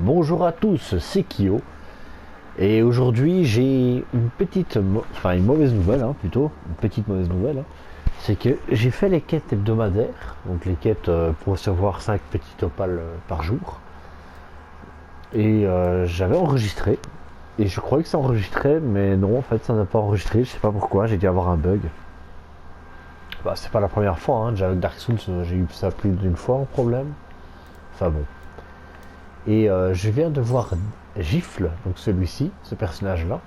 Bonjour à tous, c'est Kyo. Et aujourd'hui j'ai une une mauvaise nouvelle, plutôt, une petite mauvaise nouvelle. C'est que j'ai fait les quêtes hebdomadaires, donc les quêtes pour recevoir 5 petits opales par jour. Et j'avais enregistré, et je croyais que ça enregistrait, mais non, en fait ça n'a pas enregistré, je sais pas pourquoi, j'ai dû avoir un bug. Bah, c'est pas la première fois, déjà avec Dark Souls j'ai eu ça plus d'une fois en problème. Enfin bon. Et je viens de voir Gifle, donc celui-ci, ce personnage-là.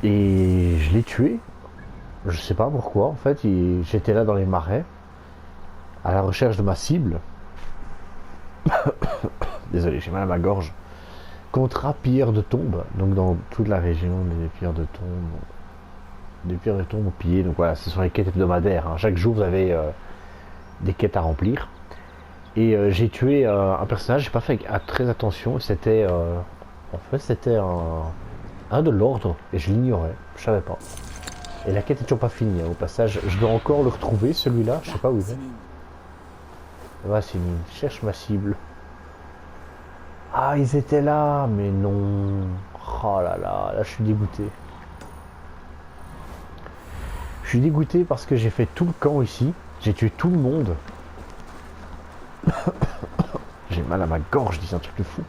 Et je l'ai tué. Je sais pas pourquoi, en fait. J'étais là dans les marais, à la recherche de ma cible. Désolé, j'ai mal à ma gorge. Contre pilleurs de tombes, donc dans toute la région des pierres de tombes. Des pierres de tombes pillées, donc voilà, ce sont les quêtes hebdomadaires. Chaque jour, vous avez des quêtes à remplir. Et j'ai tué un personnage, j'ai pas fait très attention, c'était en fait c'était un de l'ordre et je l'ignorais, je savais pas. Et la quête est toujours pas finie, au passage, je dois encore le retrouver celui-là, je sais pas où il est. Va Sinine, cherche ma cible. Ah, ils étaient là, mais non. Oh là je suis dégoûté. Je suis dégoûté parce que j'ai fait tout le camp ici, j'ai tué tout le monde. J'ai mal à ma gorge, je dis un truc de fou.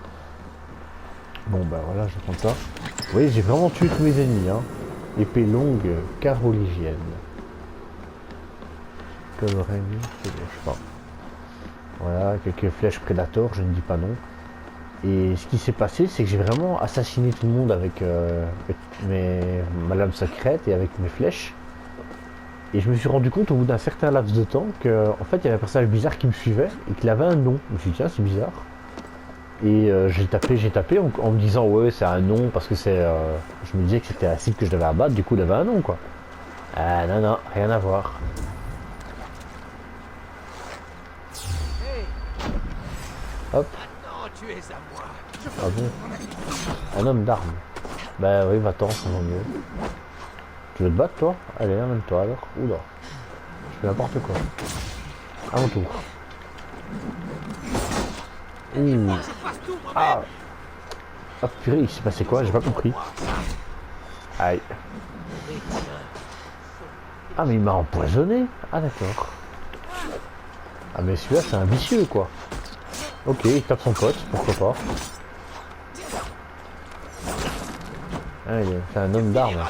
Bon bah voilà, je vais prendre ça. Vous voyez, j'ai vraiment tué tous mes ennemis. Épée longue, carolingienne. Colorémie, je sais pas. Voilà, quelques flèches Predator, je ne dis pas non. Et ce qui s'est passé, c'est que j'ai vraiment assassiné tout le monde avec ma lame secrète et avec mes flèches. Et je me suis rendu compte au bout d'un certain laps de temps qu'en fait il y avait un personnage bizarre qui me suivait et qu'il avait un nom. Je me suis dit tiens, c'est bizarre. Et j'ai tapé en me disant ouais c'est un nom parce que c'est. Je me disais que c'était la cible que je devais abattre, du coup il avait un nom quoi. Ah non, rien à voir. Hop. Ah bon. Un homme d'armes. Bah oui, va-t'en, ça va mieux. Tu veux te battre toi? Allez, amène-toi alors. Oula. Je fais n'importe quoi. À mon tour. Ouh. Ah. Ah purée, il s'est passé quoi? J'ai pas compris. Aïe. Ah mais il m'a empoisonné. Ah d'accord. Ah mais celui-là c'est un vicieux quoi. Ok, il tape son pote, pourquoi pas. Ah, c'est un homme d'armes.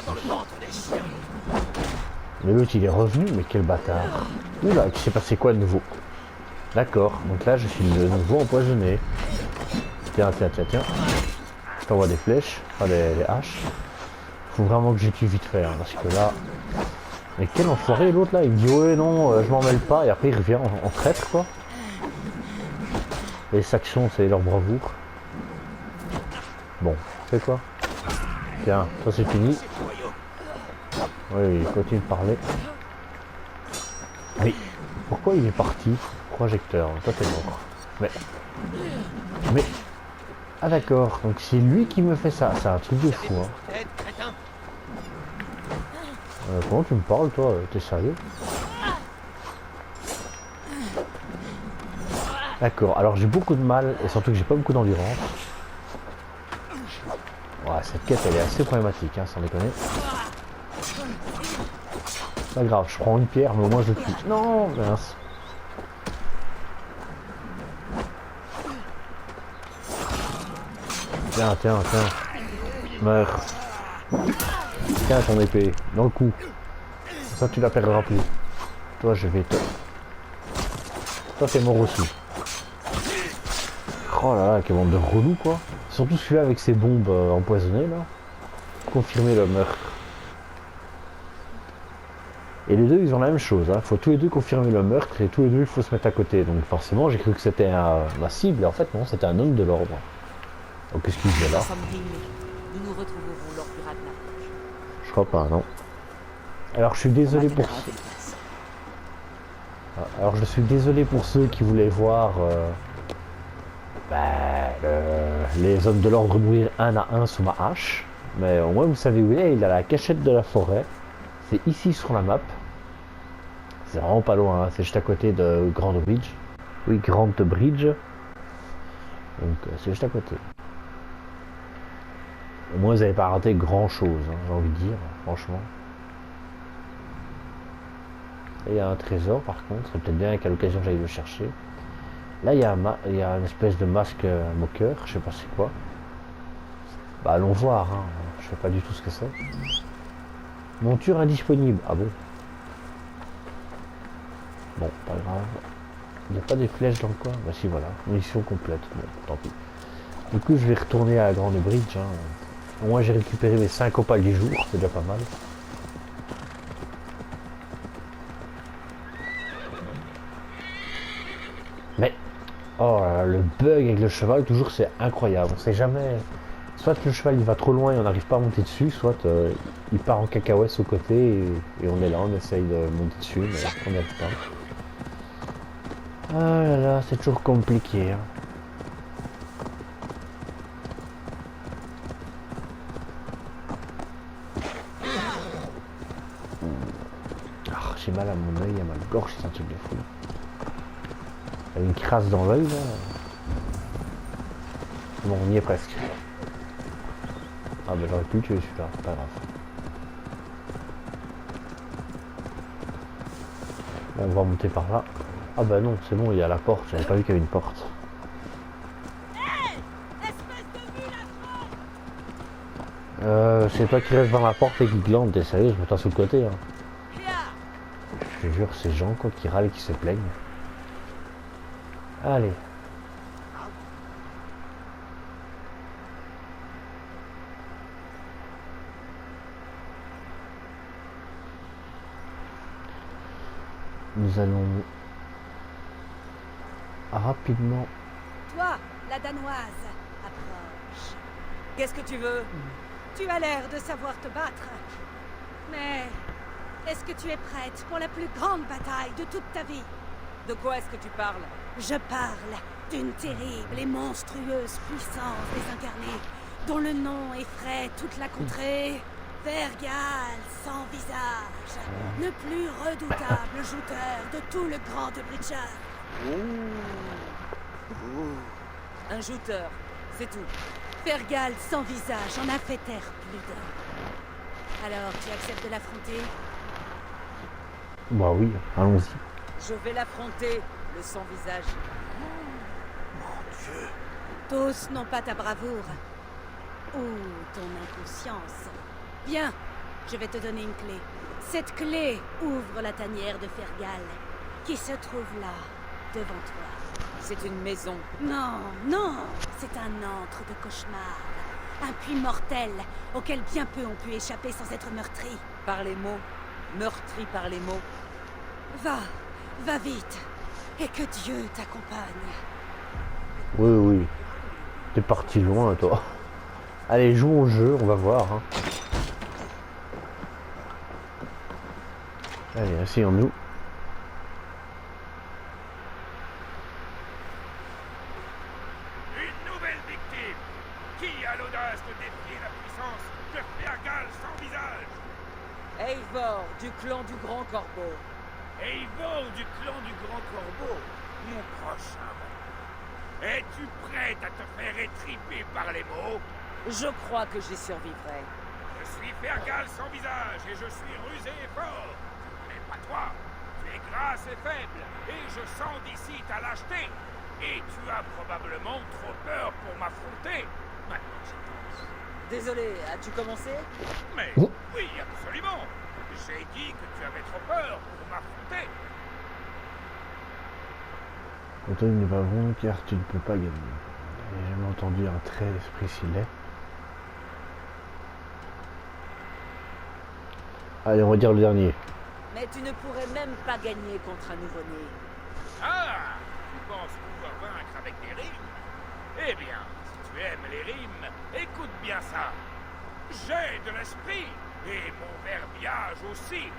Mais l'autre il est revenu, mais quel bâtard. Oula, il s'est passé quoi de nouveau? D'accord, donc là je suis de nouveau empoisonné. Tiens. Je t'envoie des flèches, enfin des haches. Faut vraiment que j'utilise vite fait, parce que là... Mais quel enfoiré l'autre là, il me dit ouais non, je m'en mêle pas, et après il revient en traître quoi. Les Saxons c'est leur bravoure. Bon, c'est quoi? Tiens, ça c'est fini. Oui, il continue de parler. Mais pourquoi il est parti? Projecteur, toi t'es mort. Mais... Ah d'accord, donc c'est lui qui me fait ça, c'est un truc de fou comment tu me parles toi? T'es sérieux? D'accord, alors j'ai beaucoup de mal et surtout que j'ai pas beaucoup d'endurance. Ouais, cette quête elle est assez problématique, sans déconner. Pas grave, je prends une pierre mais au moins je le tue. Non, mince. Tiens. Meurs. Tiens ton épée, dans le cou. Ça tu la perdras plus. Toi je vais te... Toi t'es mort aussi. Oh là là, quelle bande de relous quoi. Surtout celui-là avec ses bombes empoisonnées là. Confirmer le meurtre. Et les deux ils ont la même chose, faut tous les deux confirmer le meurtre et tous les deux il faut se mettre à côté. Donc forcément j'ai cru que c'était ma cible et en fait non, c'était un homme de l'ordre. Donc qu'est-ce qu'il faisait là? Je crois pas, non. Alors je suis désolé pour... Alors je suis désolé pour ceux qui voulaient voir les hommes de l'ordre mourir un à un sous ma hache. Mais au moins vous savez où il est, il a la cachette de la forêt. C'est ici sur la map. C'est vraiment pas loin, c'est juste à côté de Grand Bridge. Oui, Grand Bridge. Donc c'est juste à côté. Au moins vous n'avez pas raté grand chose, hein, j'ai envie de dire, franchement. Et il y a un trésor par contre, c'est peut-être bien qu'à l'occasion j'aille le chercher. Là il y a une espèce de masque moqueur, je sais pas c'est quoi. Bah allons voir, hein. Je sais pas du tout ce que c'est. Monture indisponible, ah bon. Bon, pas grave. Il n'y a pas des flèches dans le coin. Bah si voilà, mission complète, bon, tant pis. Du coup je vais retourner à la Grande Bridge. Hein. Au moins j'ai récupéré mes 5 opales du jour, c'est déjà pas mal. Mais, oh là là, le bug avec le cheval, toujours c'est incroyable. On sait jamais. Soit le cheval il va trop loin et on n'arrive pas à monter dessus, soit il part en cacahuète au côté et on est là, on essaye de monter dessus, mais on n'y arrive pas. Ah là là, c'est toujours compliqué. Hein. Ah, j'ai mal à mon œil, à ma gorge, c'est un truc de fou. Il y a une crasse dans l'œil là. Bon, on y est presque. Ah bah j'aurais pu le tuer celui-là, pas grave. Bon, on va monter par là. Ah bah non, c'est bon, il y a la porte, j'avais pas vu qu'il y avait une porte. C'est toi qui reste devant la porte et qui glande, t'es sérieux, je me toi sur le côté. Hein. Je te jure, ces gens quoi, qui râlent et qui se plaignent. Allez. Nous allons rapidement. Toi, la danoise, approche. Qu'est-ce que tu veux? Tu as l'air de savoir te battre. Mais est-ce que tu es prête pour la plus grande bataille de toute ta vie? De quoi est-ce que tu parles? Je parle d'une terrible et monstrueuse puissance désincarnée, dont le nom effraie toute la contrée. Fergal sans visage, le plus redoutable jouteur de tout le Grand de Bridger. Un jouteur, c'est tout. Fergal sans visage en a fait taire plus d'un. Alors, tu acceptes de l'affronter? Bah oui, allons-y. Je vais l'affronter, le sans visage. Mon Dieu! Tous n'ont pas ta bravoure. Ou ton inconscience. Bien, je vais te donner une clé. Cette clé ouvre la tanière de Fergal, qui se trouve là, devant toi. C'est une maison. Non, non, c'est un antre de cauchemar. Un puits mortel, auquel bien peu ont pu échapper sans être meurtris. Par les mots. Meurtris par les mots. Va vite. Et que Dieu t'accompagne. Oui, oui. T'es parti loin, toi. Allez, jouons au jeu, on va voir. Hein. Allez, asseyons-nous. Une nouvelle victime! Qui a l'audace de défier la puissance de Fergal sans visage? Eivor, du clan du Grand Corbeau. Eivor du clan du Grand Corbeau, mon prochain. Es-tu prête à te faire étriper par les mots? Je crois que j'y survivrai. Je suis Fergal sans visage et je suis rusé et fort. Mais pas toi. Tu es grasse et faible et je sens d'ici ta lâcheté. Et tu as probablement trop peur pour m'affronter. Maintenant, j'y pense. Désolé, as-tu commencé? Mais oui, absolument. J'ai dit que tu avais trop peur pour m'affronter. Autant il ne va bon car tu ne peux pas gagner. J'ai jamais entendu un trait d'esprit si laid. Allez, on va dire le dernier. Mais tu ne pourrais même pas gagner contre un nouveau-né. Ah, tu penses pouvoir vaincre avec des rimes? Eh bien, si tu aimes les rimes, écoute bien ça. J'ai de l'esprit, et mon verbiage aussi.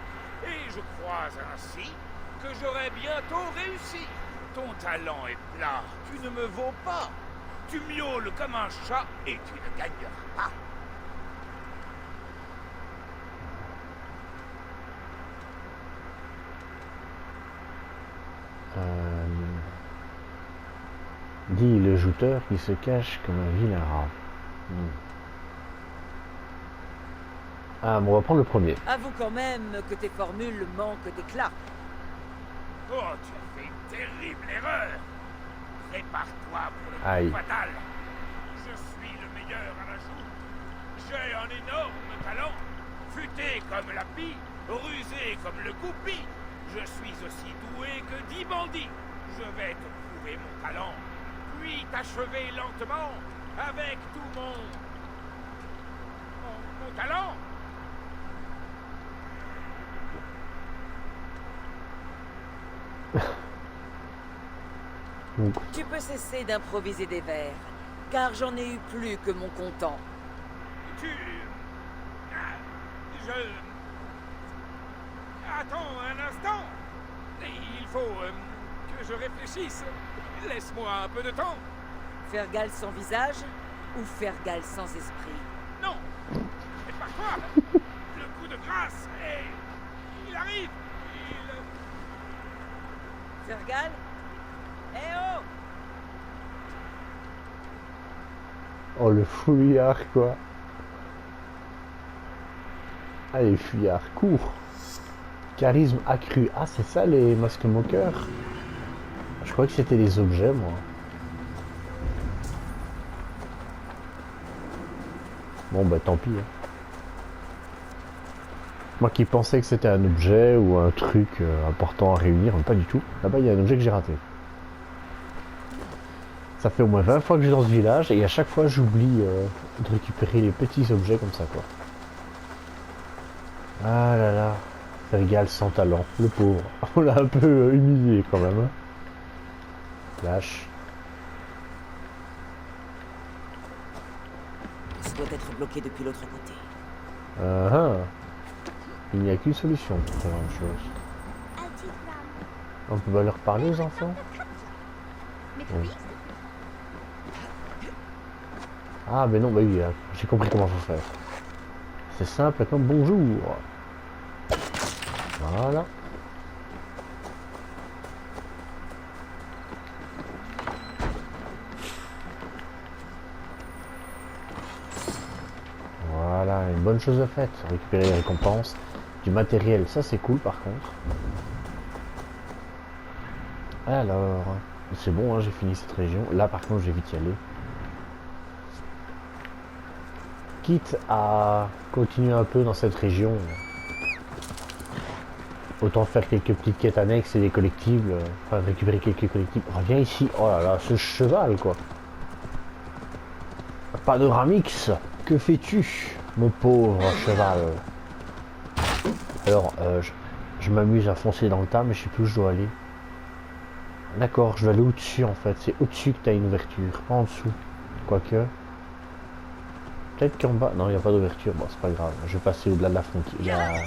Et je crois ainsi que j'aurai bientôt réussi. Ton talent est plat, tu ne me vaux pas. Tu miaules comme un chat et tu ne gagneras pas. dit le jouteur qui se cache comme un vilain rat. Ah, bon, on va prendre le premier. Avoue quand même que tes formules manquent d'éclat. Oh, tu as fait une terrible erreur. Prépare-toi pour le Aïe. coup fatal. Je suis le meilleur à la joue. J'ai un énorme talent. Futé comme la pie, rusé comme le goupil. Je suis aussi doué que 10 bandits. Je vais te prouver mon talent, puis t'achever lentement avec tout mon talent. Donc, Tu peux cesser d'improviser des vers, car j'en ai eu plus que mon comptant. Tu... Ah, Attends un instant. Il faut que je réfléchisse. Laisse-moi un peu de temps. Fergal sans visage ou Fergal sans esprit? Non. Prépare-toi. Le coup de grâce et... Il arrive. Fergal? Eh oh! oh, le fouillard, quoi. Ah, les fuyards courent. Charisme accru. Ah, c'est ça les masques moqueurs. Je crois que c'était des objets, moi. Bon, bah tant pis. Hein. Moi qui pensais que c'était un objet ou un truc important à réunir, mais pas du tout. Là-bas, il y a un objet que j'ai raté. Ça fait au moins 20 fois que je suis dans ce village et à chaque fois, j'oublie de récupérer les petits objets comme ça, quoi. Ah là là. Fergal sans talent, le pauvre. On l'a un peu humilié quand même. Hein. Lâche. Ça doit être bloqué depuis l'autre côté. Il n'y a qu'une solution pour faire une chose. On peut pas leur parler aux enfants? Oui. Ah mais non, bah oui, j'ai compris comment faut faire. C'est simple comme bonjour. Voilà. Voilà, une bonne chose de faite. Récupérer les récompenses. Du matériel, ça c'est cool par contre. Alors, c'est bon, hein, j'ai fini cette région. Là par contre, je vais vite y aller. Quitte à continuer un peu dans cette région, autant faire quelques petites quêtes annexes et des collectibles, enfin récupérer quelques collectibles. Reviens ici, oh là là, ce cheval quoi. Panoramix, que fais-tu, mon pauvre cheval? Alors, je m'amuse à foncer dans le tas, mais je sais plus où je dois aller. D'accord, je dois aller au-dessus en fait, c'est au-dessus que tu as une ouverture, pas en dessous. Quoique... Peut-être qu'en bas... Non, il n'y a pas d'ouverture. Bon, c'est pas grave. Je vais passer au-delà de la frontière.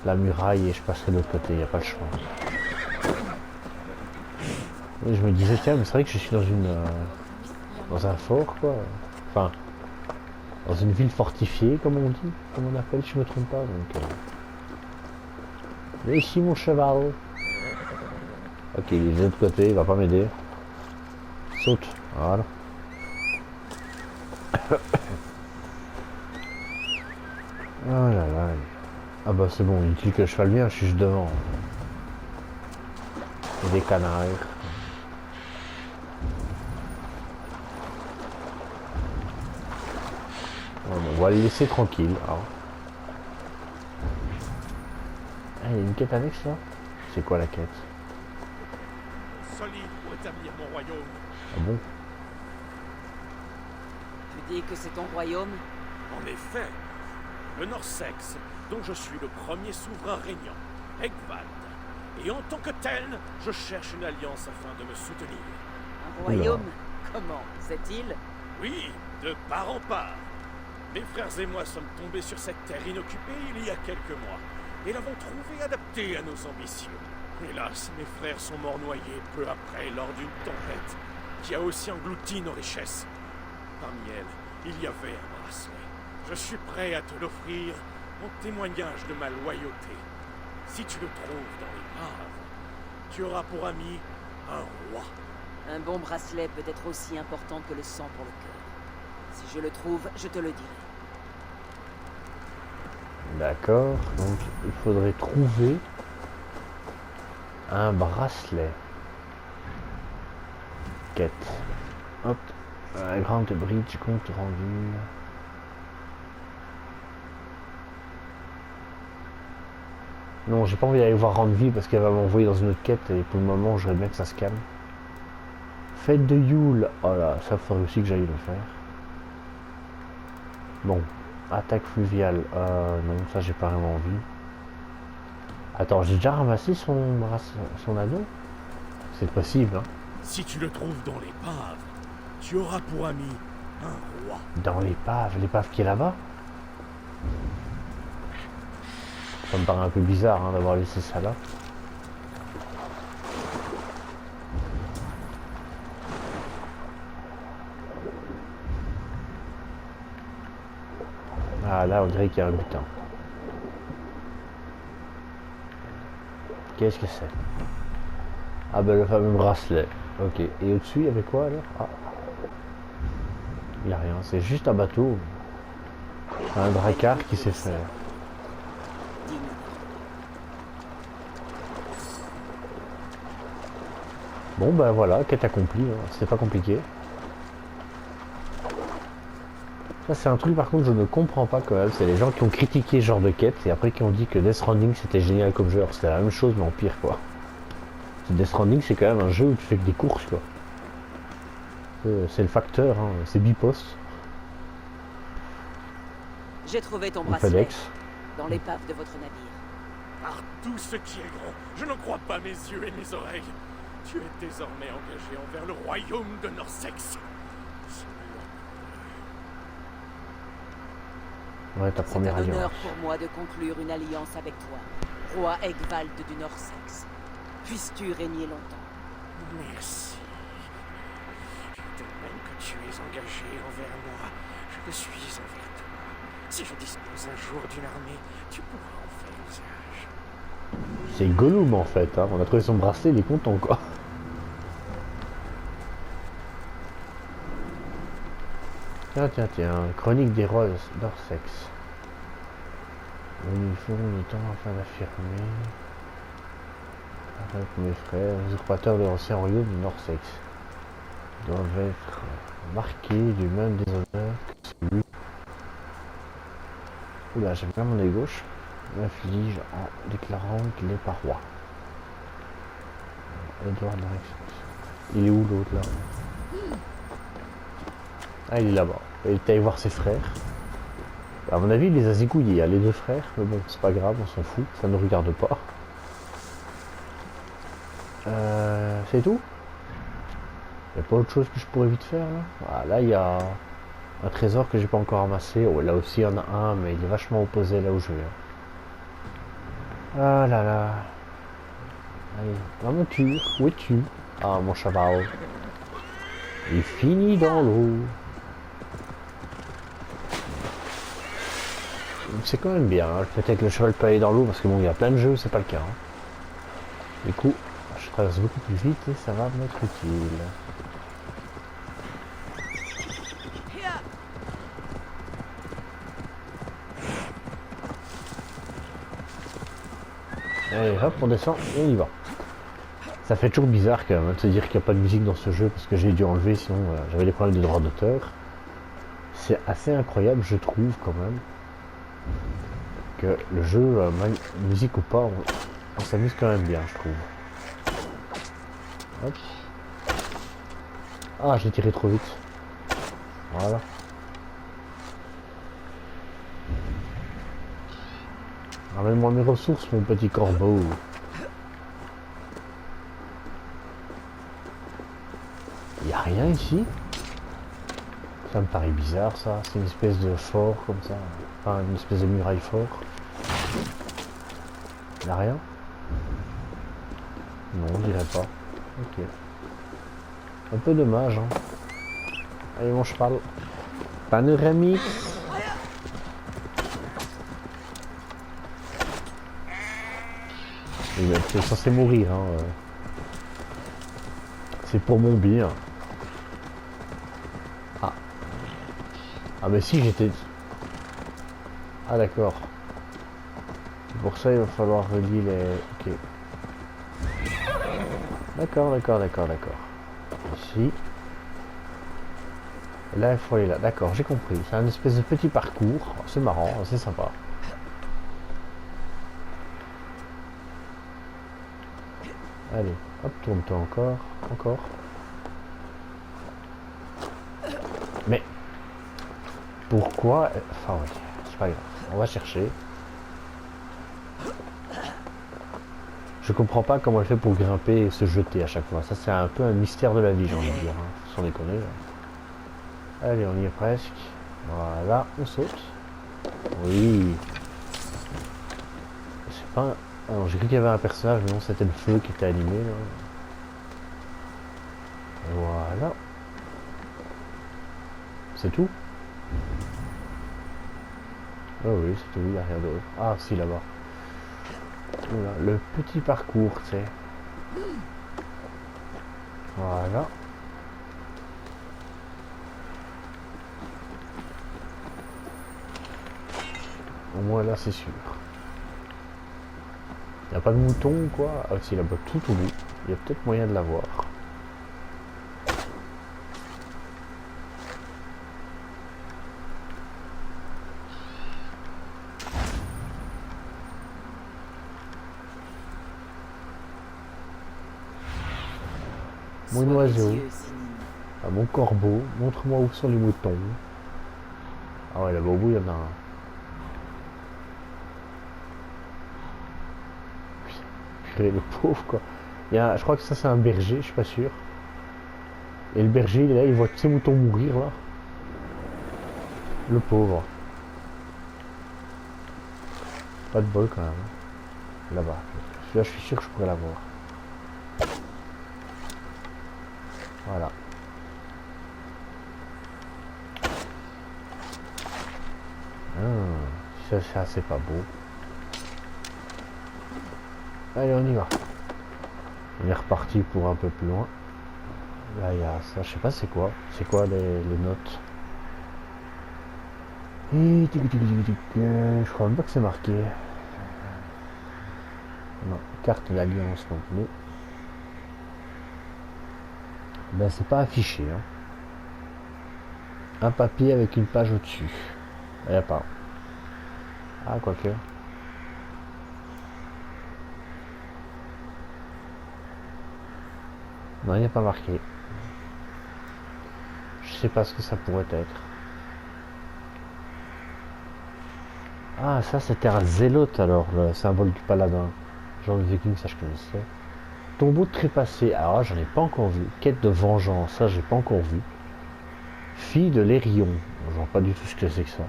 La muraille et je passerai de l'autre côté. Il n'y a pas le choix. Et je me disais, tiens, mais c'est vrai que je suis dans une... dans un fort, quoi. Enfin... Dans une ville fortifiée, comme on dit. Comme on appelle, si je me trompe pas. Donc... Mais ici, mon cheval. Ok, il est de l'autre côté. Il va pas m'aider. Saute. Voilà. Oh là là. Ah bah c'est bon, il dit que le cheval vient, je suis juste devant. Et des canards. Oh, bon, on va les laisser tranquille. Ah, il y a une quête annexe là? C'est quoi la quête? Solide pour établir mon royaume. Ah bon? Tu dis que c'est ton royaume? En effet, le Norsex, dont je suis le premier souverain régnant, Egvad. Et en tant que tel, je cherche une alliance afin de me soutenir. Un royaume? Comment? Cette île? Oui, de part en part. Mes frères et moi sommes tombés sur cette terre inoccupée il y a quelques mois, et l'avons trouvée adaptée à nos ambitions. Hélas, mes frères sont morts noyés peu après lors d'une tempête qui a aussi englouti nos richesses. Parmi elles, il y avait un bracelet. Je suis prêt à te l'offrir en témoignage de ma loyauté. Si tu le trouves dans les graves, tu auras pour ami un roi. Un bon bracelet peut être aussi important que le sang pour le cœur. Si je le trouve, je te le dirai. D'accord, donc il faudrait trouver un bracelet. Quête. Hop. Un grand bridge compte rendu. Non, j'ai pas envie d'aller voir Randvi parce qu'elle va m'envoyer dans une autre quête et pour le moment, j'aimerais bien que ça se calme. Fête de Yule. Oh là, ça faudrait aussi que j'aille le faire. Bon. Attaque fluviale. Non, ça j'ai pas vraiment envie. Attends, j'ai déjà ramassé son anneau? C'est possible, hein. Si tu le trouves dans l'épave, tu auras pour ami un roi. Dans l'épave qui est là-bas? Ça me paraît un peu bizarre hein, d'avoir laissé ça là. Ah là on dirait qu'il y a un butin. Qu'est-ce que c'est? Ah ben le fameux bracelet. Ok. Et au-dessus il y avait quoi alors? Ah. Il n'y a rien, c'est juste un bateau. Un dracard qui sait faire. Bon ben voilà, quête accomplie, hein. C'était pas compliqué. Ça c'est un truc par contre je ne comprends pas quand même, c'est les gens qui ont critiqué ce genre de quête et après qui ont dit que Death Stranding c'était génial comme jeu, alors c'était la même chose mais en pire quoi. Death Stranding c'est quand même un jeu où tu fais que des courses quoi. C'est le facteur, hein. C'est bipost. J'ai trouvé ton Ou bracelet FedEx. dans l'épave de votre navire. Par tout ce qui est grand, je ne crois pas mes yeux et mes oreilles. Tu es désormais engagé envers le royaume de Norsex. Ouais, ta C'est première un honneur alliance. pour moi de conclure une alliance avec toi, roi Egvald du Norsex. Puisses-tu régner longtemps. Merci. De même que tu es engagé envers moi, je le suis envers toi. Si je dispose un jour d'une armée, tu pourras en faire usage. C'est Gollum en fait, hein. On a trouvé son bracelet, il est content quoi. Tiens, chronique des rois d'Orsex. Nous faut le temps afin d'affirmer. Avec mes frères, les usurpateurs de l'ancien royaume du Norsex doivent être marqués du même déshonneur que celui. Oula, j'aime bien mon œil gauche. M'inflige en déclarant qu'il est pas roi. Edward Norsex. Il est où l'autre là? Ah, il est là-bas. Il est allé voir ses frères. À mon avis, il les a zigouillés, les deux frères. Mais bon, c'est pas grave, on s'en fout. Ça ne nous regarde pas. C'est tout? Il n'y a pas autre chose que je pourrais vite faire là? Ah, là, il y a un trésor que j'ai pas encore ramassé. Oh, là aussi, il y en a un, mais il est vachement opposé là où je vais. Ah là là. Allez, la monture. Où es-tu? Ah, mon cheval. Il finit dans l'eau. C'est quand même bien, hein. Peut-être que le cheval peut aller dans l'eau parce que bon, il y a plein de jeux où c'est pas le cas. Hein. Du coup, je traverse beaucoup plus vite et ça va m'être utile. Allez, hop, on descend et on y va. Ça fait toujours bizarre quand même hein, de se dire qu'il n'y a pas de musique dans ce jeu parce que j'ai dû enlever sinon j'avais des problèmes de droit d'auteur. C'est assez incroyable, je trouve quand même. Que le jeu, musique ou pas, on s'amuse quand même bien, je trouve. Hop. Ah, j'ai tiré trop vite. Voilà. Ramène-moi mes ressources, mon petit corbeau. Y a rien ici? Ça me paraît bizarre, ça. C'est une espèce de fort comme ça. Enfin, une espèce de muraille fort. Y'a rien? Non, on dirait pas. Ok. Un peu dommage, hein. Allez, mon cheval. Panoramique. Il est censé mourir, hein. C'est pour mon bien. Ah. Ah mais si j'étais... Ah d'accord. Pour ça il va falloir relier les... Ok. D'accord. Ici. Et là il faut aller là. D'accord, j'ai compris. C'est un espèce de petit parcours. C'est marrant, c'est sympa. Allez, hop, tourne-toi encore. Mais pourquoi... Enfin ouais, c'est pas grave. On va chercher. Je comprends pas comment elle fait pour grimper et se jeter à chaque fois. Ça c'est un peu un mystère de la vie, j'ai envie de dire. Hein. Sans déconner. Là. Allez, on y est presque. Voilà, on saute. Oui. C'est pas... Alors j'ai cru qu'il y avait un personnage, mais non, c'était le feu qui était animé là. Voilà. C'est tout? Ah oui, c'est tout, il n'y a rien d'autre. Ah si, là-bas. Voilà, le petit parcours, tu sais. Voilà. Au moins là, c'est sûr. Il n'y a pas de mouton ou quoi? Ah si, là-bas, tout au bout. Il y a peut-être moyen de l'avoir. Mon oiseau. Ah, mon corbeau. Montre-moi où sont les moutons. Ah ouais, là-bas au bout, il y en a un. Le pauvre quoi. Je crois que ça c'est un berger, je suis pas sûr. Et le berger il est là, il voit tous ses moutons mourir là. Le pauvre. Pas de bol quand même. Là-bas. Celui-là je suis sûr que je pourrais l'avoir. Voilà. Ça c'est pas beau. Allez, on y va. On est reparti pour un peu plus loin. Là, il y a ça. Je sais pas c'est quoi. C'est quoi les notes? Et... Je crois même pas que c'est marqué. Non, carte d'alliance non plus. Ben, c'est pas affiché. Hein. Un papier avec une page au-dessus. Il n'y a pas. Ah, quoique. Non, il n'y a pas marqué. Je sais pas ce que ça pourrait être. Ah, ça c'était un zélote alors, le symbole du paladin. Genre le viking, ça je connaissais. Tombeau de trépassé, alors là j'en ai pas encore vu. Quête de vengeance, ça j'ai pas encore vu. Fille de l'Érion, je vois pas du tout ce que c'est que ça.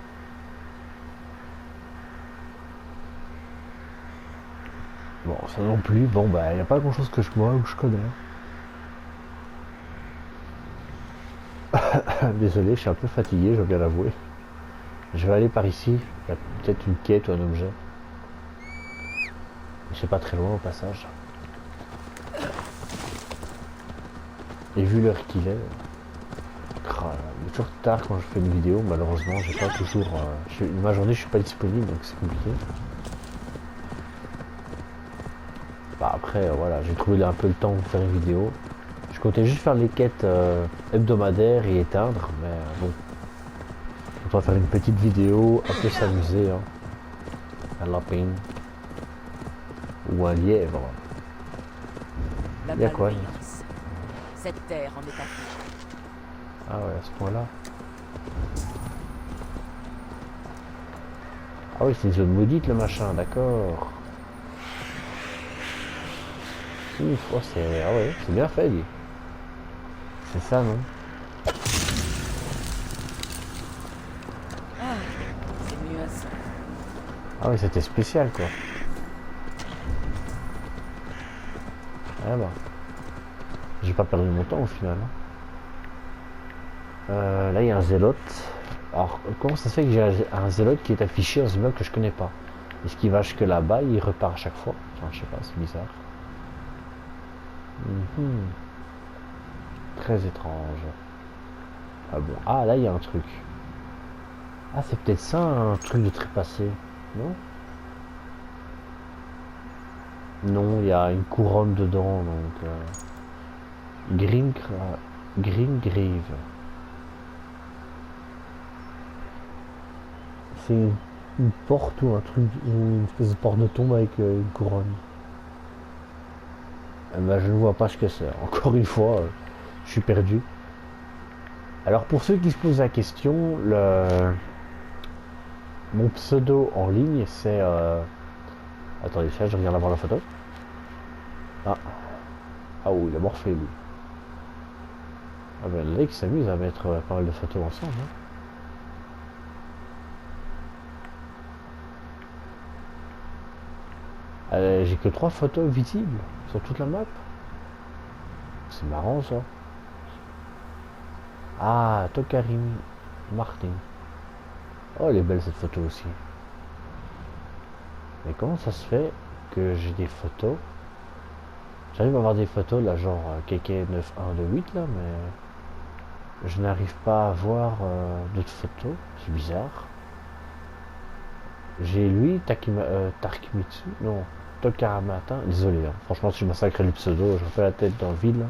Bon, ça non plus, bon bah il n'y a pas grand chose que je connais. Désolé, je suis un peu fatigué, je dois bien l'avouer. Je vais aller par ici, il y a peut-être une quête ou un objet. C'est pas très loin au passage. Et vu l'heure qu'il est, il est toujours tard quand je fais une vidéo, malheureusement j'ai pas toujours... ma journée je suis pas disponible donc c'est compliqué. Bah après voilà, j'ai trouvé un peu le temps pour faire une vidéo. Je comptais juste faire les quêtes hebdomadaires et éteindre, mais bon. On va faire une petite vidéo, un peu s'amuser. Hein. Un lapin. Ou un lièvre. Il y a quoi? Cette terre en est affligée. Ah ouais, à ce point-là. Ah oui, c'est une zone maudite le machin, d'accord. Ouf, oh, c'est... Ah ouais, c'est bien fait, dit. C'est ça, non? Ah, c'est mieux à ça. Ah oui, c'était spécial, quoi. Ah bah. J'ai pas perdu mon temps au final. Hein. Là, il y a un zélote. Alors, comment ça se fait que j'ai un zélote qui est affiché dans ce bloc que je connais pas? Est-ce qu'il va jusque là-bas, il repart à chaque fois? Enfin, je sais pas, c'est bizarre. Très étrange. Ah bon. Ah là il y a un truc. Ah c'est peut-être ça un truc de trépassé. Non? Non, il y a une couronne dedans donc. Green Grave. C'est une porte ou un truc, une espèce de porte de tombe avec une couronne. Eh ben, je ne vois pas ce que c'est. Encore une fois, je suis perdu. Alors pour ceux qui se posent la question, mon pseudo en ligne c'est... Attendez, ça je regarde avant la photo. Ah. Ah oui, il a morflé lui. Ah ben là, il s'amuse à mettre pas mal de photos ensemble. Hein. J'ai que 3 photos visibles sur toute la map. C'est marrant ça. Ah, Tokarim Martin. Oh, elle est belle cette photo aussi. Mais comment ça se fait que j'ai des photos? J'arrive à avoir des photos là, genre KK9128 là, mais je n'arrive pas à voir d'autres photos. C'est bizarre. J'ai lui, Tarkimitsu, non, Tokaramata, désolé, hein. Franchement si je massacrais le pseudo, je refais la tête dans le vide là.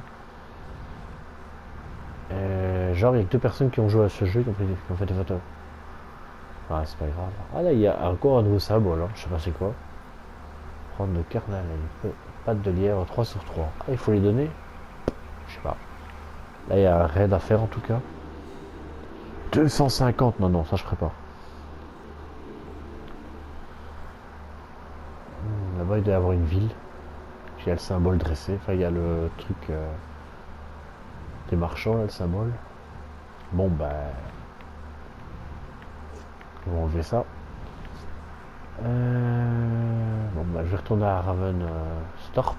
Genre il y a que 2 personnes qui ont joué à ce jeu qui ont fait des photos. Ah c'est pas grave. Ah là il y a encore un nouveau symbole, hein. Je sais pas c'est quoi. Prendre de carnal, patte de lièvre 3 sur 3. Ah il faut les donner? Je sais pas. Là il y a un raid à faire en tout cas. 250, non ça je ferai pas. Là-bas il doit y avoir une ville. Il y a le symbole dressé, enfin il y a le truc des marchands là, le symbole. Bon bah on va enlever ça. Bon bah je vais retourner à Raven Storp.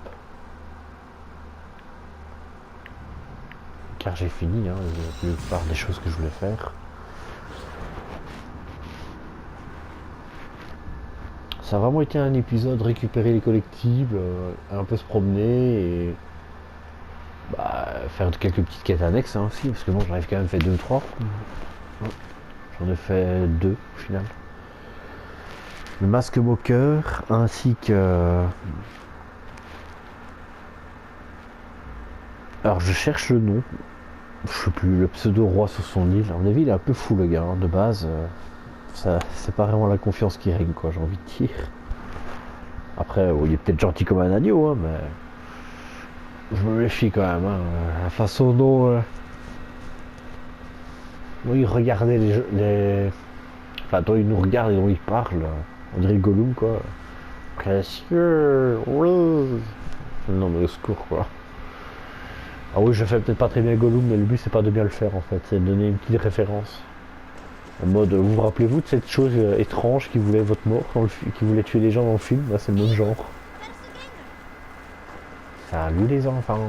Car j'ai fini hein, la plupart des choses que je voulais faire. Ça a vraiment été un épisode récupérer les collectibles, un peu se promener et bah, faire quelques petites quêtes annexes hein, aussi, parce que bon j'en ai quand même fait 2 ou 3. J'en ai fait 2 au final. Le masque moqueur ainsi que... Alors je cherche le nom. Je sais plus, le pseudo roi sur son île. À mon avis il est un peu fou le gars, hein, de base. Ça, c'est pas vraiment la confiance qui règne quoi, j'ai envie de dire. Après, il est peut-être gentil comme un agneau, hein, mais je me méfie quand même. Hein. La façon dont il regardait enfin, dont il nous regarde et dont il parle, on dirait Gollum quoi. Précieux, oui. Non mais au secours quoi. Ah oui, je fais peut-être pas très bien Gollum, mais le but c'est pas de bien le faire en fait, c'est de donner une petite référence. En mode, vous vous rappelez-vous de cette chose étrange qui voulait votre mort, qui voulait tuer des gens dans le film? Là, c'est le même genre. Salut les enfants.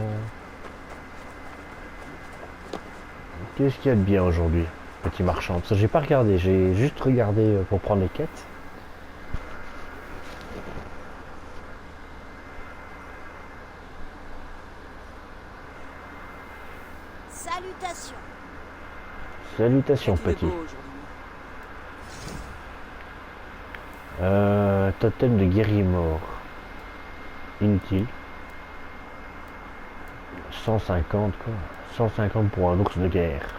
Qu'est-ce qu'il y a de bien aujourd'hui, petit marchand? Parce que j'ai pas regardé, j'ai juste regardé pour prendre les quêtes. Salutations. Salutations petit. Totem de guerrier mort. Inutile. 150 quoi. 150 pour un ours de guerre.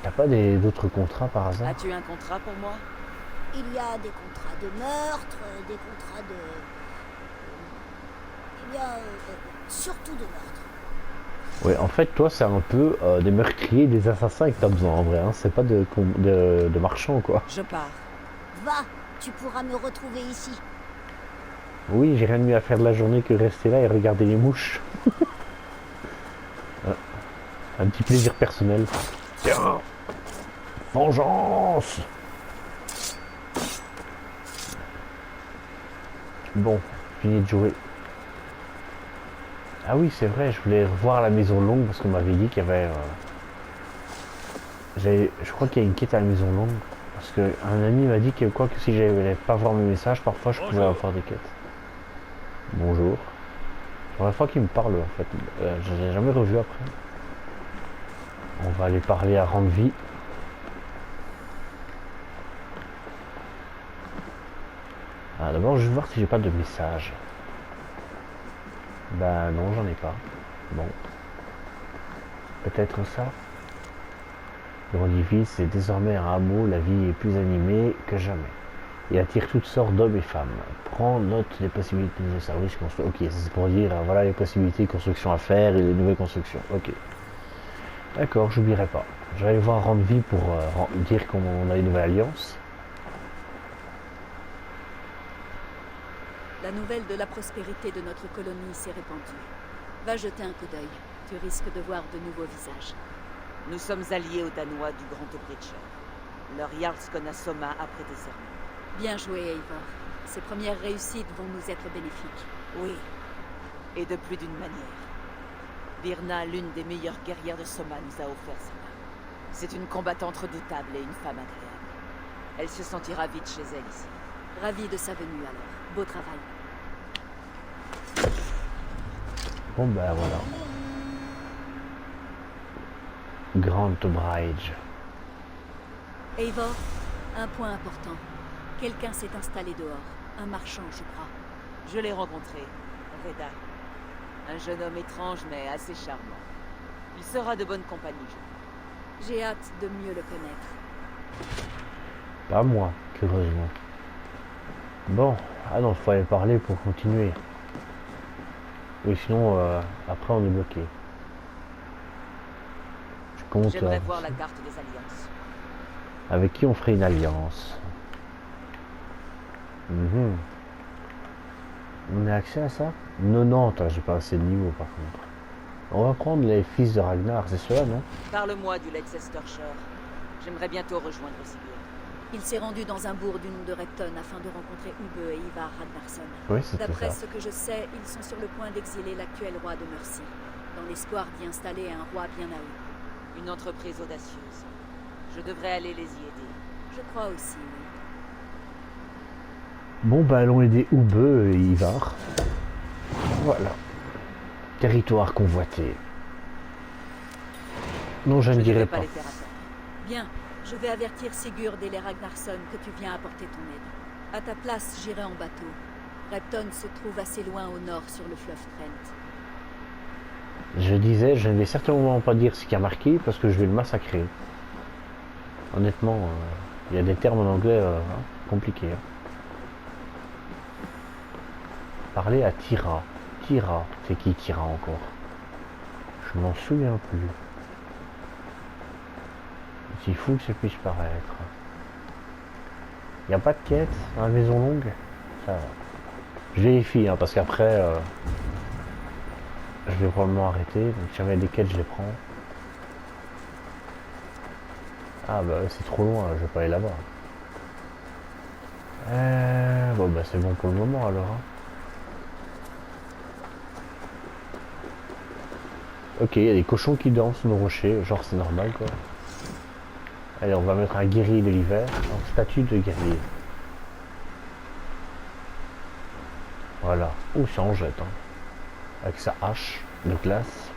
T'as pas d'autres contrats par hasard? As-tu un contrat pour moi? Il y a des contrats de meurtre, des contrats de... Il y a surtout de meurtre. Ouais, en fait, toi, c'est un peu des meurtriers, des assassins que t'as besoin en vrai. Hein. C'est pas de marchands quoi. Je pars. Va, tu pourras me retrouver ici. Oui, j'ai rien de mieux à faire de la journée que rester là et regarder les mouches. Un petit plaisir personnel. Tiens, vengeance. Bon, fini de jouer. Ah oui, c'est vrai, je voulais revoir la maison longue parce qu'on m'avait dit qu'il y avait... je crois qu'il y a une quête à la maison longue. Parce qu'un ami m'a dit que quoi que si j'allais pas voir mes messages, parfois je pouvais avoir des quêtes. Bonjour. première fois qu'il me parle en fait. Je ne l'ai jamais revu après. On va aller parler à Randvi. Ah, d'abord, je vais voir si j'ai pas de message. Bah non, j'en ai pas. Bon. Peut-être ça. Grandiville, c'est désormais un hameau, la vie est plus animée que jamais. Il attire toutes sortes d'hommes et femmes. Prends note des possibilités de services construits. Ok, c'est pour dire, voilà les possibilités de construction à faire et les nouvelles constructions. Ok. D'accord, j'oublierai pas. Je vais aller voir Randvi pour dire qu'on a une nouvelle alliance. La nouvelle de la prospérité de notre colonie s'est répandue. Va jeter un coup d'œil. Tu risques de voir de nouveaux visages. Nous sommes alliés aux Danois du Grand Obricher. Leur Jarlskona Soma a prêté serment. Bien joué, Eivor. Ces premières réussites vont nous être bénéfiques. Oui, et de plus d'une manière. Birna, l'une des meilleures guerrières de Soma, nous a offert sa main. C'est une combattante redoutable et une femme agréable. Elle se sentira vite chez elle ici. Ravi de sa venue alors. Beau travail. Bon ben voilà. Grand Bridge. Eivor, un point important. Quelqu'un s'est installé dehors. Un marchand, je crois. Je l'ai rencontré, Reda. Un jeune homme étrange mais assez charmant. Il sera de bonne compagnie, je crois. J'ai hâte de mieux le connaître. Pas moi, curieusement. Bon, ah non, il faut aller parler pour continuer. Oui, sinon, après on est bloqué. Je compte... J'aimerais voir la carte des alliances. Avec qui on ferait une alliance? On a accès à ça? 90, j'ai pas assez de niveau par contre. On va prendre les fils de Ragnar, c'est cela, non? Parle-moi du Leicestershire. J'aimerais bientôt rejoindre Sigurd. Il s'est rendu dans un bourg du nom de Repton afin de rencontrer Ube et Ivar Ragnarsson. Oui, c'était D'après ça. ce que je sais, ils sont sur le point d'exiler l'actuel roi de Mercie, dans l'espoir d'y installer un roi bien à eux. Une entreprise audacieuse. Je devrais aller les y aider. Je crois aussi, oui. Bon, bah allons aider Ube et Ivar. Voilà. Territoire convoité. Non, je ne dirai devrais pas. les faire attendre. Bien, je vais avertir Sigurd et les Ragnarsson que tu viens apporter ton aide. À ta place, j'irai en bateau. Repton se trouve assez loin au nord sur le fleuve Trent. Je disais, je ne vais certainement pas dire ce qui a marqué parce que je vais le massacrer. Honnêtement, il y a des termes en anglais compliqués. Hein. Parler à Tira. Tira, c'est qui Tira encore? Je m'en souviens plus. C'est fou que ça puisse paraître. Il n'y a pas de quête dans la maison longue? Ça va. Je vérifie, hein, parce qu'après, je vais probablement arrêter. Donc si jamais il y a des quêtes, je les prends. Ah bah c'est trop loin, je vais pas aller là-bas. Bon bah c'est bon pour le moment alors. Hein. Ok, il y a des cochons qui dansent sur nos rochers, genre c'est normal quoi. Allez, on va mettre un guerrier de l'hiver, un statut de guerrier. Voilà. Oh, ça en jette, hein. Avec sa hache de glace.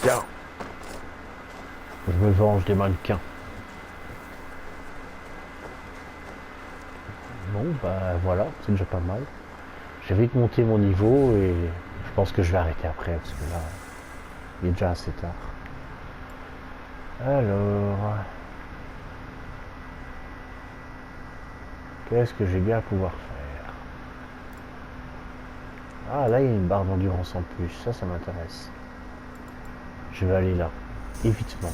Tiens. Je me venge des mannequins. Bon, bah voilà, c'est déjà pas mal. J'ai vite monté mon niveau et je pense que je vais arrêter après parce que là, il est déjà assez tard. Alors, qu'est-ce que j'ai bien à pouvoir faire? Ah, là, il y a une barre d'endurance en plus. Ça m'intéresse. Je vais aller là. Évitement.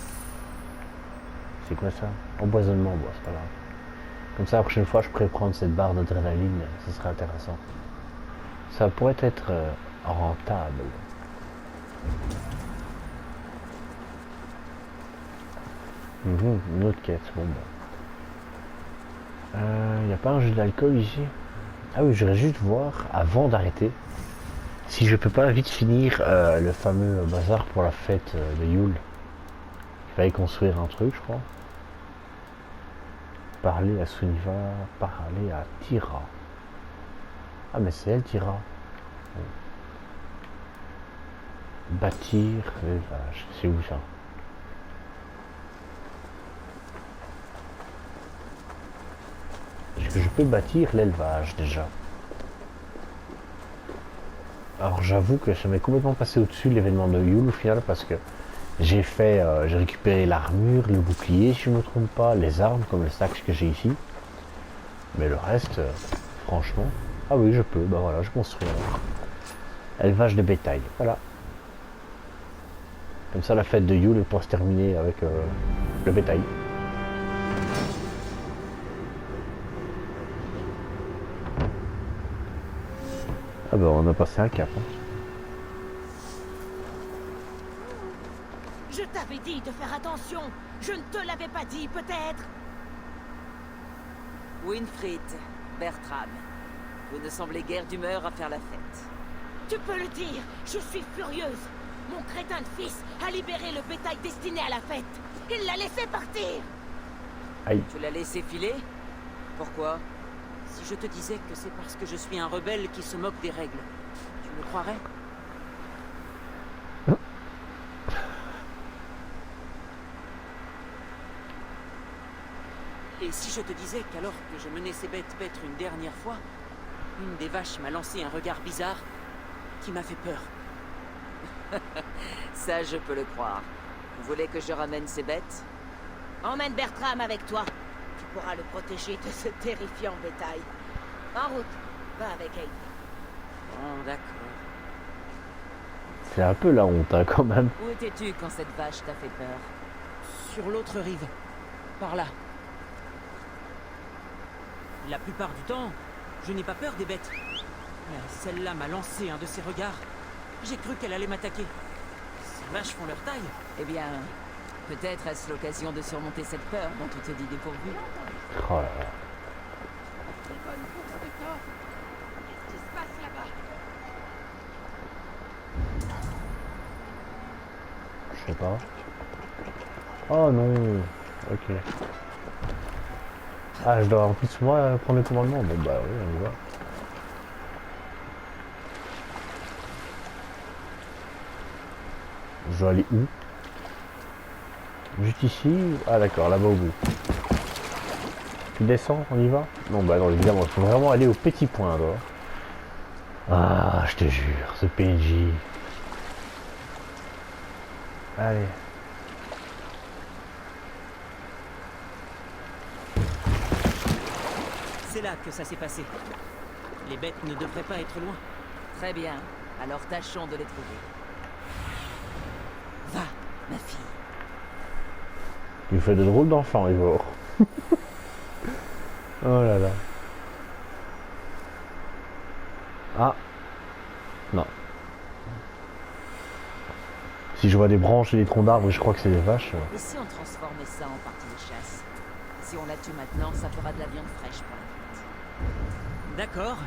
C'est quoi ça? Empoisonnement, bon, c'est pas grave. Comme ça, la prochaine fois, je pourrais prendre cette barre d'adrénaline. Ce serait intéressant. Ça pourrait être rentable. Une autre quête. Bon, il n'y a pas un jeu d'alcool ici? Ah oui, je voudrais juste voir, avant d'arrêter, si je peux pas vite finir le fameux bazar pour la fête de Yule. Il fallait construire un truc, je crois. Parler à Sunniva, parler à Tira. Ah, mais c'est elle qui ira. Bâtir l'élevage. C'est où ça? Est-ce que je peux bâtir l'élevage déjà? Alors j'avoue que ça m'est complètement passé au-dessus de l'événement de Yule au final parce que j'ai récupéré l'armure, le bouclier si je ne me trompe pas, les armes comme le sac que j'ai ici. Mais le reste, franchement... Ah oui, je peux, bah voilà, je construis alors. Élevage de bétail, voilà. Comme ça la fête de Yule pourra se terminer avec le bétail. Ah bah on a passé un cap. Hein. Je t'avais dit de faire attention. Je ne te l'avais pas dit, peut-être. Winfried, Bertram, vous ne semblez guère d'humeur à faire la fête. Tu peux le dire, je suis furieuse. Mon crétin de fils a libéré le bétail destiné à la fête. Il l'a laissé partir. Aïe. Tu l'as laissé filer? Pourquoi? Si je te disais que c'est parce que je suis un rebelle qui se moque des règles, tu me croirais? Et si je te disais qu'alors que je menais ces bêtes paître une dernière fois, une des vaches m'a lancé un regard bizarre qui m'a fait peur. Ça, je peux le croire. Vous voulez que je ramène ces bêtes? Emmène Bertram avec toi. Tu pourras le protéger de ce terrifiant bétail. En route, va avec elle. Bon, d'accord. C'est un peu la honte hein, quand même. Où étais-tu quand cette vache t'a fait peur? Sur l'autre rive. Par là. La plupart du temps, je n'ai pas peur des bêtes. Mais celle-là m'a lancé un de ses regards. J'ai cru qu'elle allait m'attaquer. Ces vaches font leur taille. Eh bien, peut-être est-ce l'occasion de surmonter cette peur dont tu te dis dépourvu. Oh là là. Qu'est-ce qui se passe là-bas? Je sais pas. Oh non. Ok. Ah, je dois en plus moi prendre le commandement. Bon bah oui, on y va. Je dois aller où? Juste ici? Ah d'accord, là-bas au bout. Tu descends, on y va? Non bah non, évidemment, il faut vraiment aller au petit point alors. Ah, je te jure, ce PNJ. Allez. C'est là que ça s'est passé. Les bêtes ne devraient pas être loin. Très bien. Alors tâchons de les trouver. Va, ma fille. Il fait de drôles d'enfants, Ivor. Oh là là. Ah. Non. Si je vois des branches et des troncs d'arbres, je crois que c'est des vaches. Et si on transformait ça en partie de chasse? Si on la tue maintenant, ça fera de la viande fraîche pour la fête. D'accord.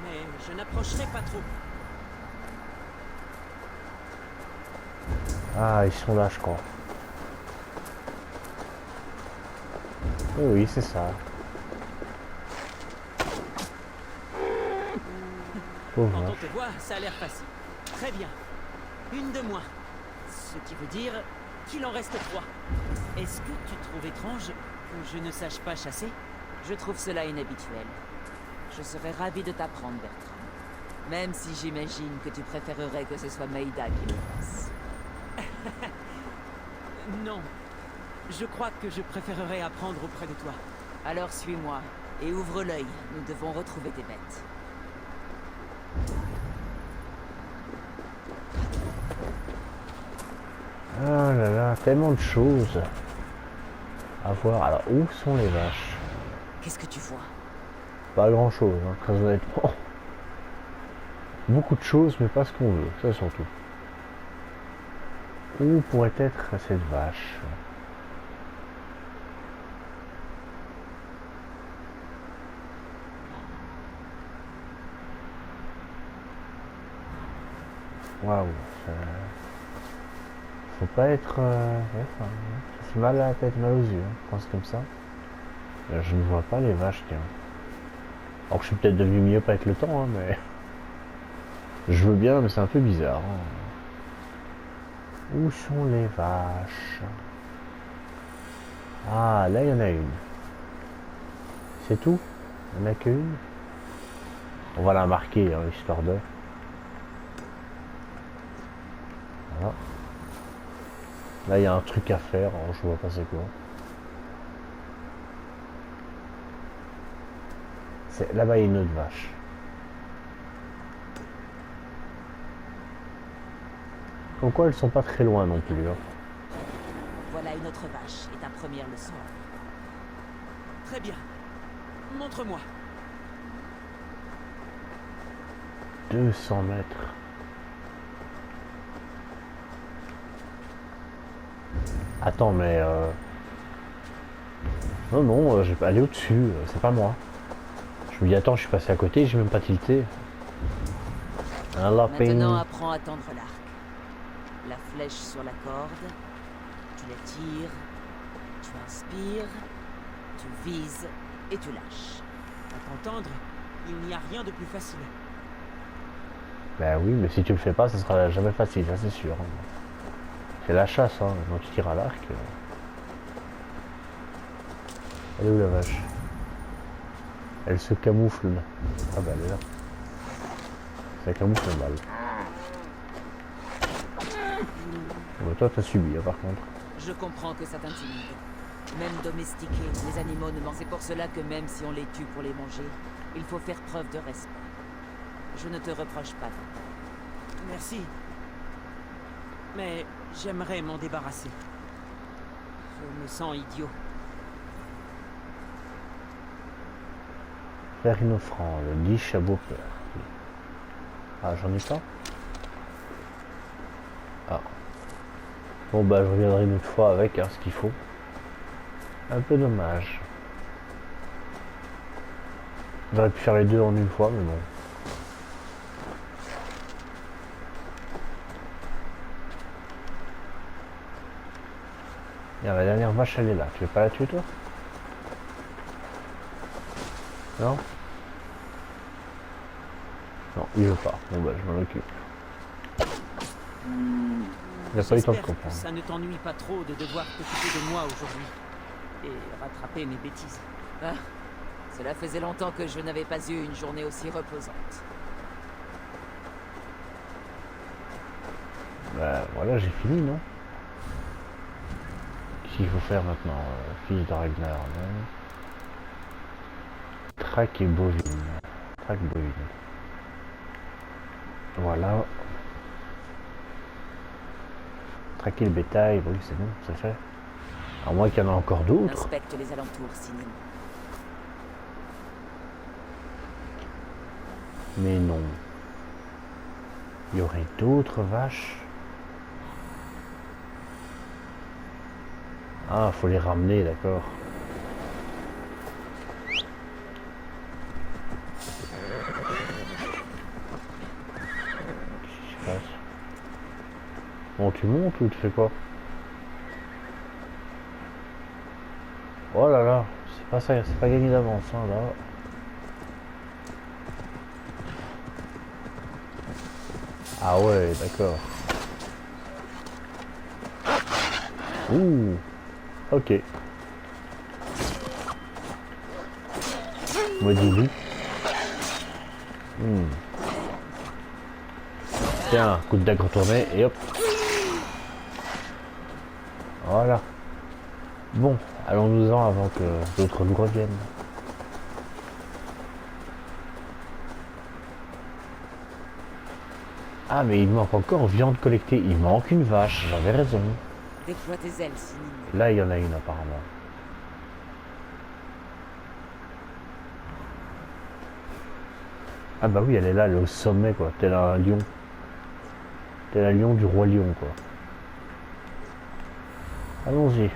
Mais je n'approcherai pas trop. Ah, ils sont là, je crois. Oui, oui, c'est ça. Pauvre Quand on vache. te voit, ça a l'air facile. Très bien. Une de moins. Ce qui veut dire qu'il en reste 3. Est-ce que tu trouves étrange que je ne sache pas chasser? Je trouve cela inhabituel. Je serais ravi de t'apprendre, Bertrand. Même si j'imagine que tu préférerais que ce soit Maïda qui le fasse. Non. Je crois que je préférerais apprendre auprès de toi. Alors suis-moi et ouvre l'œil. Nous devons retrouver tes bêtes. Ah là là, tellement de choses à voir. Alors, où sont les vaches? Qu'est-ce que tu vois? Pas grand chose, hein, très honnêtement. Beaucoup de choses, mais pas ce qu'on veut, ça surtout. Où pourrait être cette vache? Waouh, ça... Faut pas être... ouais, enfin, ça fait mal à la tête, mal aux yeux, hein, quand c'est comme ça. Je ne vois pas les vaches, tiens. Alors que je suis peut-être devenu mieux pas avec le temps, hein, mais... Je veux bien, mais c'est un peu bizarre. Hein. Où sont les vaches? Ah, là, il y en a une. C'est tout? Il n'y en a qu'une? On va la marquer, hein, histoire de... Voilà. Là, il y a un truc à faire. Alors, je vois pas c'est quoi. Là-bas, il y a une autre vache. Comme quoi, elles sont pas très loin non plus. Hein. Voilà une autre vache et ta première leçon. Très bien. Montre-moi. 200 mètres. Attends, mais... Non, non, je vais pas aller au-dessus. C'est pas moi. Je me dis, attends, je suis passé à côté, j'ai même pas tilté. Un lapin. Maintenant, apprends à tendre l'arc. La flèche sur la corde, tu la tires, tu inspires, tu vises et tu lâches. À t'entendre, il n'y a rien de plus facile. Ben oui, mais si tu le fais pas, ça sera jamais facile, ça c'est sûr. C'est la chasse, hein, quand tu tires à l'arc. Elle est où la vache? Elle se camoufle là. Ah bah elle est là. Ça camoufle mal. Bon, toi t'as subi hein, par contre. Je comprends que ça t'intimide. Même domestiqués, les animaux ne mangent. C'est pour cela que même si on les tue pour les manger, il faut faire preuve de respect. Je ne te reproche pas. Merci. Mais j'aimerais m'en débarrasser. Je me sens idiot. Faire une offrande, 10 chapeaux peur. Ah, j'en ai pas. Ah. Bon bah je reviendrai une autre fois avec hein, ce qu'il faut. Un peu dommage. J'aurais pu faire les deux en une fois, mais bon. Regarde, la dernière vache elle est là. Tu veux pas la tuer toi? Non? Non, il veut pas. Bon bah je m'en occupe. Il n'a pas eu le temps de J'espère que comprendre. ça ne t'ennuie pas trop de devoir t'occuper de moi aujourd'hui. Et rattraper mes bêtises. Ah, cela faisait longtemps que je n'avais pas eu une journée aussi reposante. Bah voilà, j'ai fini, non? Qu'est-ce qu'il faut faire maintenant? Fils de Ragnar, non? Traque et bovine. Traque bovine. Voilà. Traquer le bétail, oui c'est bon, c'est fait. À moins qu'il y en a encore d'autres. Inspecte les alentours, Sinine. Mais non. Il y aurait d'autres vaches. Ah, faut les ramener, d'accord. Qu'est-ce qui se passe? Bon, tu montes ou tu fais quoi? Oh là là, c'est pas ça, c'est pas gagné d'avance, hein, là. Ah ouais, d'accord. Ouh, ok. Maudit loup. Tiens, coup de dague retourné et hop. Voilà. Bon, allons-nous-en avant que d'autres loups reviennent. Ah mais il manque encore viande collectée, il manque une vache, j'avais raison. Déploie tes ailes, Sinine. Là il y en a une apparemment. Ah bah oui elle est là, elle est au sommet quoi, tel un lion. Tel un lion du roi lion quoi. Allons-y.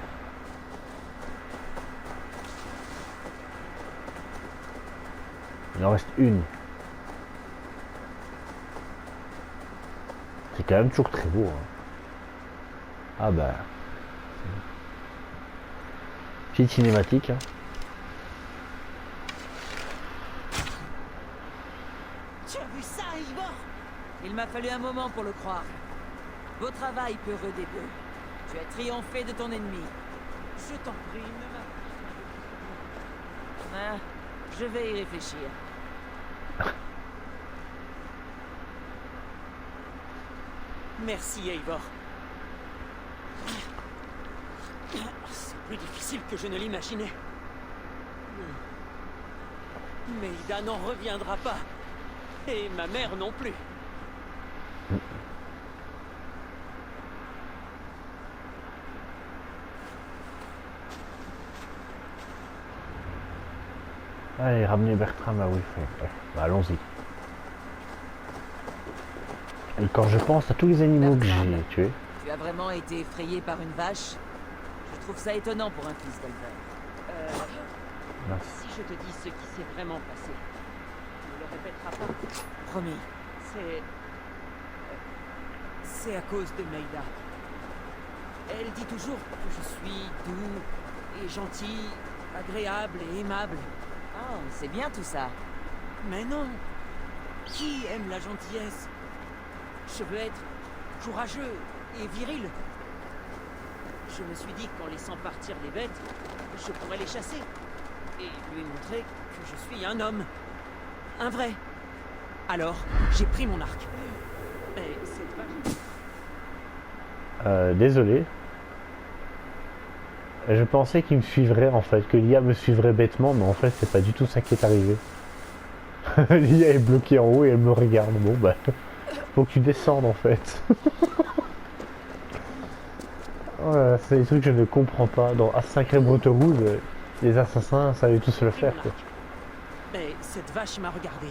Il en reste une. C'est quand même toujours très beau. Hein. Ah bah. Petite cinématique. Hein. Il m'a fallu un moment pour le croire. Beau travail, peureux des bœufs. Tu as triomphé de ton ennemi. Je t'en prie, ne m'a... Ah, je vais y réfléchir. Merci, Eivor. C'est plus difficile que je ne l'imaginais. Mais Ida n'en reviendra pas. Et ma mère non plus. Allez, ramener Bertram à Wilfred. Ouais, bah, allons-y. Et quand je pense à tous les animaux que Bertram, j'ai tués, Tu as vraiment été effrayé par une vache? Je trouve ça étonnant pour un fils d'éleveur. mince. Si je te dis ce qui s'est vraiment passé, tu ne le répéteras pas. Promis. C'est à cause de Maïda. Elle dit toujours que je suis doux et gentil, agréable et aimable. Oh, c'est bien tout ça. Mais non. Qui aime la gentillesse? Je veux être courageux et viril. Je me suis dit qu'en laissant partir les bêtes, je pourrais les chasser et lui montrer que je suis un homme. Un vrai. Alors, j'ai pris mon arc. Et cette vache... Désolé. Je pensais qu'il me suivrait en fait, que l'IA me suivrait bêtement, mais en fait c'est pas du tout ça qui est arrivé. L'IA est bloquée en haut et elle me regarde. Bon bah, faut que tu descendes en fait. Oh là là, c'est des trucs que je ne comprends pas. Dans Assassin's Creed Brotherhood, les assassins savaient tous le faire quoi. Mais cette vache m'a regardé.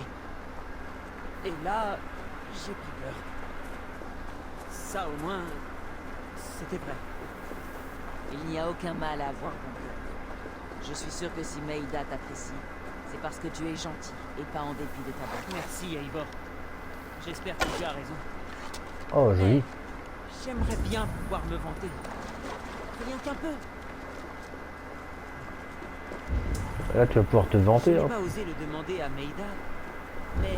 Et là, j'ai pris peur. Ça au moins, c'était vrai. Il n'y a aucun mal à avoir bon cœur. Je suis sûr que si Maïda t'apprécie, c'est parce que tu es gentil et pas en dépit de ta bonté. Merci, Eivor. J'espère que tu as raison. Oh joli. J'aimerais bien pouvoir me vanter. Rien qu'un peu. Là tu vas pouvoir te Je vanter. n'ai Hein. pas osé le demander à Maïda, mais...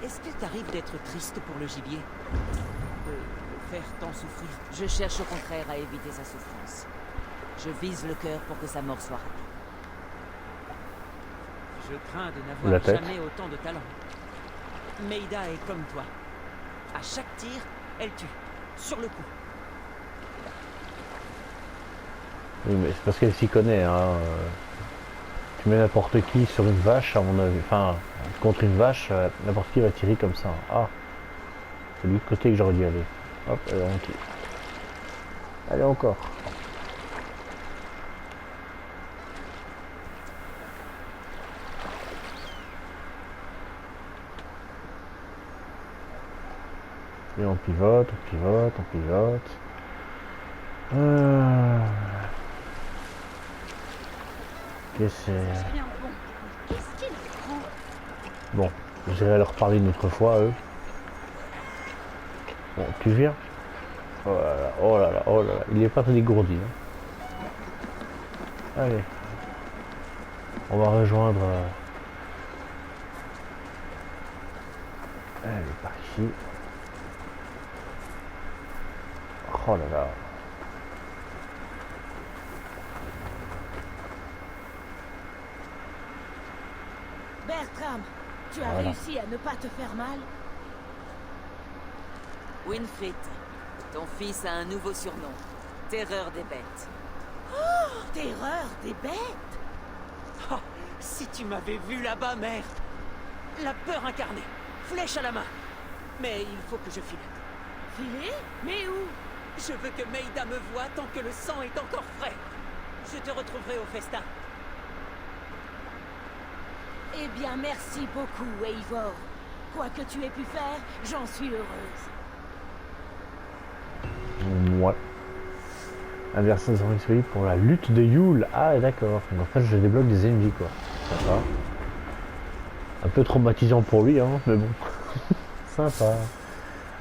Est-ce qu'il t'arrive d'être triste pour le gibier? De le faire tant souffrir? Je cherche au contraire à éviter sa souffrance. Je vise le cœur pour que sa mort soit rapide. Je crains de La n'avoir tête. jamais autant de talent. Maïda est comme toi. À chaque tir, elle tue. Sur le coup. Oui mais c'est parce qu'elle s'y connaît. Hein. Tu mets n'importe qui sur une vache, à mon avis, enfin contre une vache, n'importe qui va tirer comme ça. Ah, c'est de l'autre côté que j'aurais dû aller. Hop, allez, ok. Allez encore. Et on pivote, on pivote, on pivote. Qu'est-ce que c'est? Rien bon. Qu'est-ce qu'il prend? Bon, j'irai leur parler une autre fois, eux. Bon, tu viens? Oh là là, oh là là, oh là là. Il est pas très dégourdi. Hein. Allez. On va rejoindre... Allez, par ici. Oh là là. Bertram, tu as Voilà. réussi à ne pas te faire mal? Winfried, ton fils a un nouveau surnom. Terreur des bêtes. Terreur des bêtes? Oh, si tu m'avais vu là-bas, mère. La peur incarnée. Flèche à la main. Mais il faut que je file. Filer? Mais où? Je veux que Maïda me voie tant que le sang est encore frais. Je te retrouverai au festin. Eh bien, merci beaucoup, Eivor. Quoi que tu aies pu faire, j'en suis heureuse. Moi. Inverser des ennemis pour la lutte de Yule. Ah d'accord. Donc en fait je débloque des ennemis quoi. Sympa. Un peu traumatisant pour lui hein, mais bon. Sympa.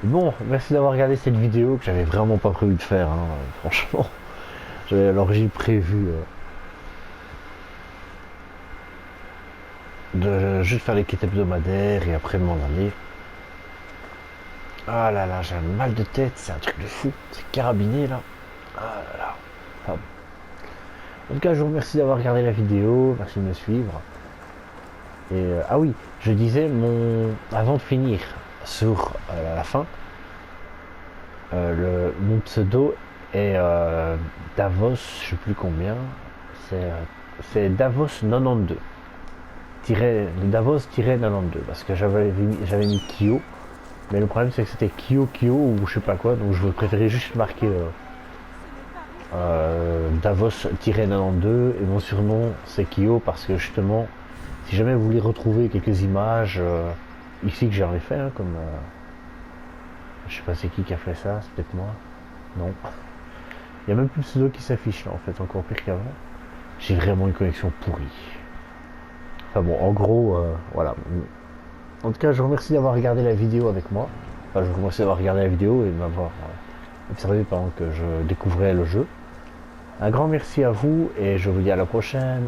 Bon, merci d'avoir regardé cette vidéo que j'avais vraiment pas prévu de faire, hein, franchement. J'avais à l'origine prévu de juste faire les quêtes hebdomadaires et après m'en aller. Ah là là, j'ai un mal de tête, c'est un truc de fou. C'est carabiné là. Ah là là. Enfin, en tout cas, je vous remercie d'avoir regardé la vidéo, merci de me suivre. Et ah oui, je disais avant de finir sur la fin, mon pseudo est Davos, je sais plus combien, c'est Davos 92. Davos-92 parce que j'avais mis Kyo, mais le problème c'est que c'était Kyo ou je sais pas quoi, donc je préférais juste marquer Davos-92 et mon surnom c'est Kyo parce que justement si jamais vous voulez retrouver quelques images ici que j'en ai fait, hein, comme je sais pas c'est qui a fait ça, c'est peut-être moi, non, il y a même plus de pseudo qui s'affiche là en fait, encore pire qu'avant. J'ai vraiment une connexion pourrie. Enfin bon, en gros, voilà. En tout cas, je vous remercie d'avoir regardé la vidéo avec moi. Enfin, je vous remercie d'avoir regardé la vidéo et de m'avoir observé pendant que je découvrais le jeu. Un grand merci à vous et je vous dis à la prochaine.